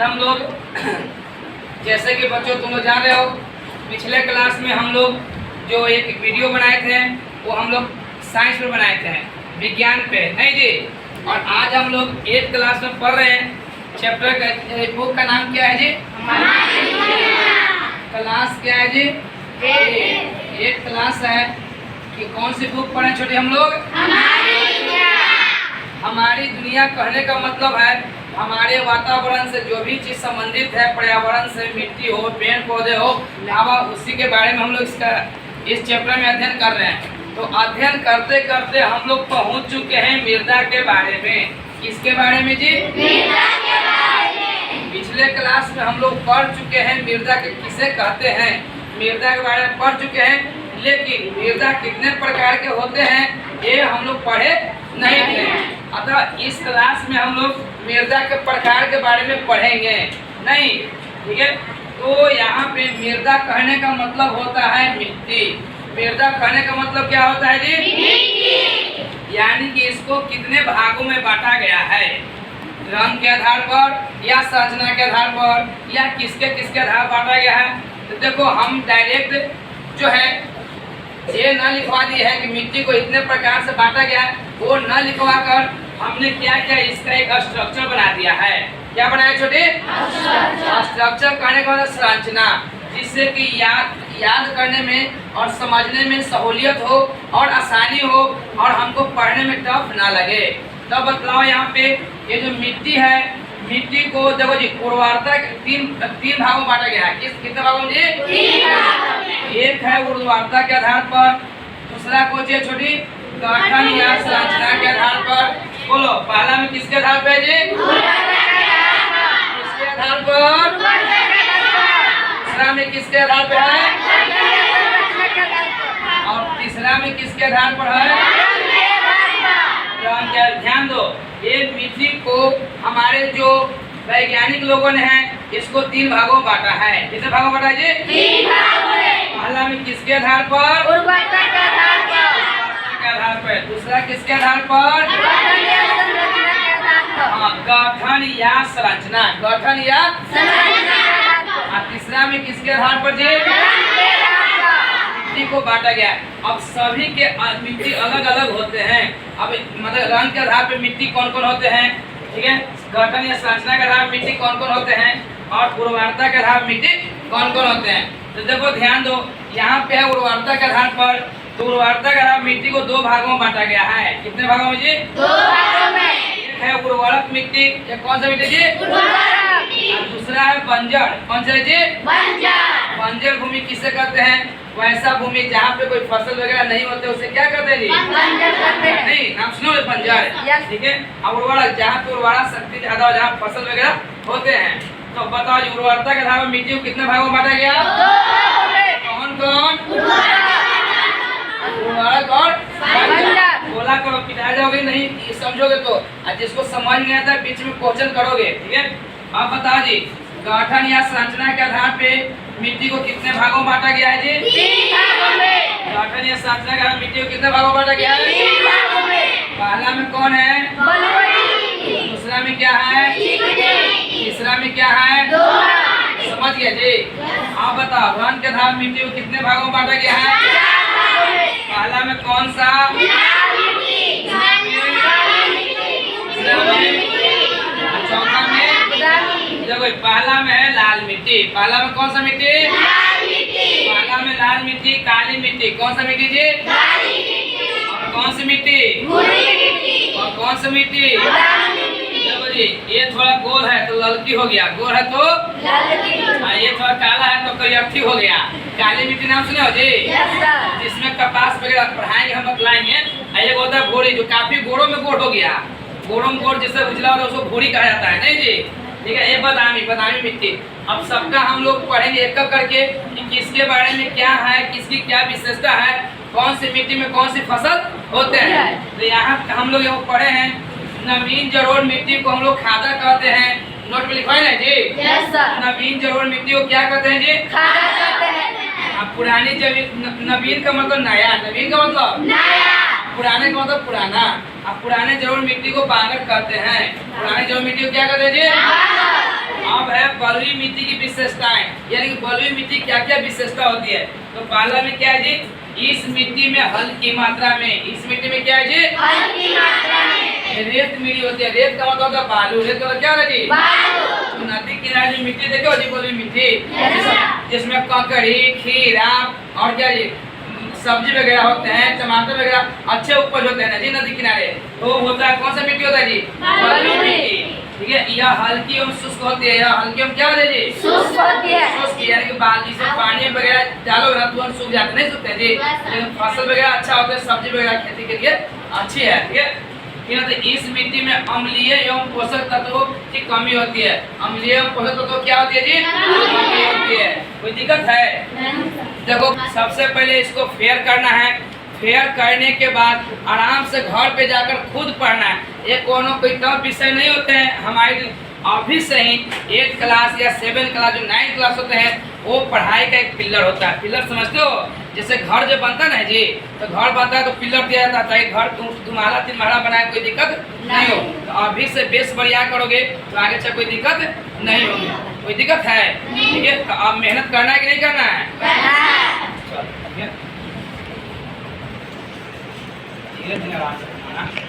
आज हम लोग जैसे कि बच्चों तुम लोग जान रहे हो, पिछले क्लास में हम लोग जो एक वीडियो बनाए थे वो हम लोग साइंस पे बनाए थे, विज्ञान पे, नहीं जी। और आज हम लोग 8th क्लास में पढ़ रहे हैं। चैप्टर का बुक का नाम क्या है जी? क्लास क्या है जी? 8th क्लास है कि कौन सी बुक पढ़े छोटी हम लोग? हमारी दुनिया कहने का मतलब है हमारे वातावरण से जो भी चीज संबंधित है, पर्यावरण से, मिट्टी हो, पेड़ पौधे हो, हवा, उसी के बारे में हम लोग इस चैप्टर में अध्ययन कर रहे हैं। तो अध्ययन करते करते हम लोग पहुंच चुके हैं मृदा के बारे में। किसके बारे में जी? मृदा के बारे में। पिछले क्लास में हम लोग पढ़ चुके हैं मृदा के किसे कहते हैं, मृदा के बारे में पढ़ चुके हैं, लेकिन मृदा कितने प्रकार के होते हैं ये हम लोग पढ़े नहीं थे। अतः इस क्लास में हम लोग मृदा के प्रकार के बारे में पढ़ेंगे नहीं, ठीक है। तो यहाँ पे मृदा कहने का मतलब होता है मिट्टी। मृदा कहने का मतलब क्या होता है जी? मिट्टी। यानी कि इसको कितने भागों में बांटा गया है, रंग के आधार पर या संरचना के आधार पर या किसके आधार पर बांटा गया है। तो देखो हम डायरेक्ट जो है ये न लिखवा दी है कि मिट्टी को इतने प्रकार से बांटा गया है, वो न लिखवा कर हमने क्या किया, इसका एक स्ट्रक्चर बना दिया है। क्या बनाया छोटे? स्ट्रक्चर कहने का मतलब संरचना, जिससे कि याद करने में और समझने में सहूलियत हो और आसानी हो और हमको पढ़ने में टफ ना लगे। तब बतलाओ यहाँ पे ये जो मिट्टी है, मिट्टी को देखो जी उर्वरता तीन भागों में बांटा गया है। कितने भागों में जी? 3 भागों। एक है उर्वरता के आधार पर, दूसरा को है छोटी गठन या संरचना के आधार पर। बोलो पहला में किसके आधार पे है जी? किसके आधार पर? दूसरा में किसके आधार पे है? और तीसरा में किसके आधार पर है? ध्यान दो, ये मिट्टी को हमारे जो वैज्ञानिक लोगों ने है इसको 3 भागों में बांटा है। कितने भागों में बांटा है जी? 3 भागों में। पहला में किसके आधार पर? उर्वरता के आधार पर। दूसरा किसके आधार पर? गठन या संरचना। गठन या संरचना। और तीसरा में किसके आधार पर जी? मिट्टी को बांटा गया। अब सभी के मिट्टी अलग अलग होते हैं। अब मतलब रंग के आधार पर मिट्टी कौन कौन होते हैं, ठीक है, गठन या संरचना के आधार पर मिट्टी कौन कौन होते हैं और उर्वरता के आधार पर मिट्टी कौन कौन होते हैं। तो देखो ध्यान दो, यहाँ पे है उर्वरता के आधार पर। तो उर्वरता के आधार मिट्टी को 2 भागों में बांटा गया है। कितने भागों में जी? 2 भागों में। एक है उर्वरक मिट्टी, ये कौन सा मिट्टी जी? और दूसरा है बंजर। कौन सा जी? बंजर। बंजर भूमि किसे कहते हैं? वैसा भूमि जहाँ पे कोई फसल वगैरह नहीं होते उसे क्या कहते हैं जी? बंजर कहते हैं। नहीं, नाम सुनो बंजर, ठीक है। और उर्वरक जहाँ पे उर्वरा शक्ति ज्यादा हो, जहाँ फसल वगैरह होते हैं। तो बताओ जी उर्वरता के आधार पर मिट्टी को कितने भागों में बांटा गया? कौन कौन? उर्वरक और बंजर। बोला करो, पिटा जाओगे नहीं समझोगे तो, और जिसको समझ नहीं आता बीच में क्वेश्चन करोगे, ठीक है। अब बताओ जी गठन या संरचना के आधार पे मिट्टी को कितने भागों में बांटा गया है जी? 3 भागों में। गठन या संरचना के आधार मिट्टी को कितने भागों में बांटा गया है? 3 भागों में। पहला में कौन है? बलुई। दूसरा में क्या है? तीसरा में क्या है? समझ गया जी। आप बताओ रंग के आधार मिट्टी को कितने भागों में बांटा गया है? पहला में कौन सा? चौथा में देखो पहला में है लाल मिट्टी। पहला में कौन सा मिट्टी? लाल मिट्टी। पहला में लाल मिट्टी, काली मिट्टी। कौन सा मिट्टी जी? काली मिट्टी। और कौन सी मिट्टी? भूरी मिट्टी। और कौन सी मिट्टी? देखो जी ये थोड़ा गोल है तो ललकी हो गया, गोल है तो ललकी। ये थोड़ा काला है तो करियठी हो गया। काली मिट्टी नाम सुने हो जी? जिसमें कपास वगैरह पढ़ाएंगे, हम बतलाएंगे। एक होता है भूरी, जो काफी गोड़ों में गोड़ हो गया। गोड़ों में गोड़ जिससे उजला होता है उसको भूरी कहा जाता है, नहीं जी, ठीक है। ये बादामी मिट्टी। अब सबका हम लोग पढ़ेंगे एक करके कि किसके बारे में क्या है, किसकी क्या विशेषता है, कौन सी मिट्टी में कौन सी फसल होते हैं। तो यहाँ हम लोग यहाँ पढ़े हैं नवीन जलोढ़ मिट्टी को हम लोग खादा कहते हैं। नोट में लिखवाए ना जी? Yes sir. नवीन जलोढ़ मिट्टी को क्या कहते हैं जी? खादा कहते हैं। अब पुरानी नवीन का मतलब नया, नवीन का मतलब नया, पुराने का मतलब पुराना। अब पुराने जलोढ़ मिट्टी को बांगर कहते हैं। पुराने जलोढ़ मिट्टी को क्या कहते हैं जी? अब है बलुई मिट्टी की विशेषताएं, यानी कि बलुई मिट्टी क्या क्या विशेषता होती है। तो पहला में क्या है जी, इस मिट्टी में हल्की मात्रा में, इस मिट्टी में क्या है जी, हल्की मात्रा में रेत मिली होती है। रेत का मतलब होता है बालू, रेत का क्या है जी, बालू। तो नदी किनारे जो मिट्टी देखो जी, बलुई मिट्टी अच्छा। जिसमें ककड़ी, खीरा और क्या जी सब्जी वगैरह होते हैं, टमाटर वगैरह अच्छे उपज होते हैं ना जी नदी किनारे। तो होता है कौन सा मिट्टी होता है जी, बलुई मिट्टी। ठीक है, यह हल्की एवं शुष्क होती है। यह हल्की एवं क्या होती है जी, शुष्क होती है। शुष्क यानी कि बाल्टी से पानी वगैरह डालो ना तुरंत सूख जाते, नहीं सूखते जी, लेकिन फसल वगैरह अच्छा होता है, सब्जी वगैरह खेती के लिए अच्छी है। ठीक है, तो इस मिट्टी में अम्लीय एवं पोषक तत्वों की कमी होती है। अम्लीय एवं पोषक तत्व क्या होती है जी, कमी होती है। कोई दिक्कत है? देखो सबसे पहले इसको फेयर करना है। फेयर करने के बाद आराम से घर पे जाकर खुद पढ़ना है। ये कोई टफ विषय नहीं होते हैं। हमारे अभी से ही 8 क्लास या 7 क्लास जो 9 क्लास होते हैं वो पढ़ाई का एक पिलर होता है। पिलर समझते हो, जैसे घर जब बनता है ना जी, तो घर बनता है तो पिलर दिया जाता है। घर तुम्हारा 3 महला बनाए कोई दिक्कत नहीं हो। तो अभी से बेस बढ़िया करोगे तो आगे चल कोई दिक्कत नहीं होगी। कोई दिक्कत है? ठीक है, तो अब मेहनत करना है कि नहीं करना है? चलो, ठीक है, धीरे धीरे आराम से करना।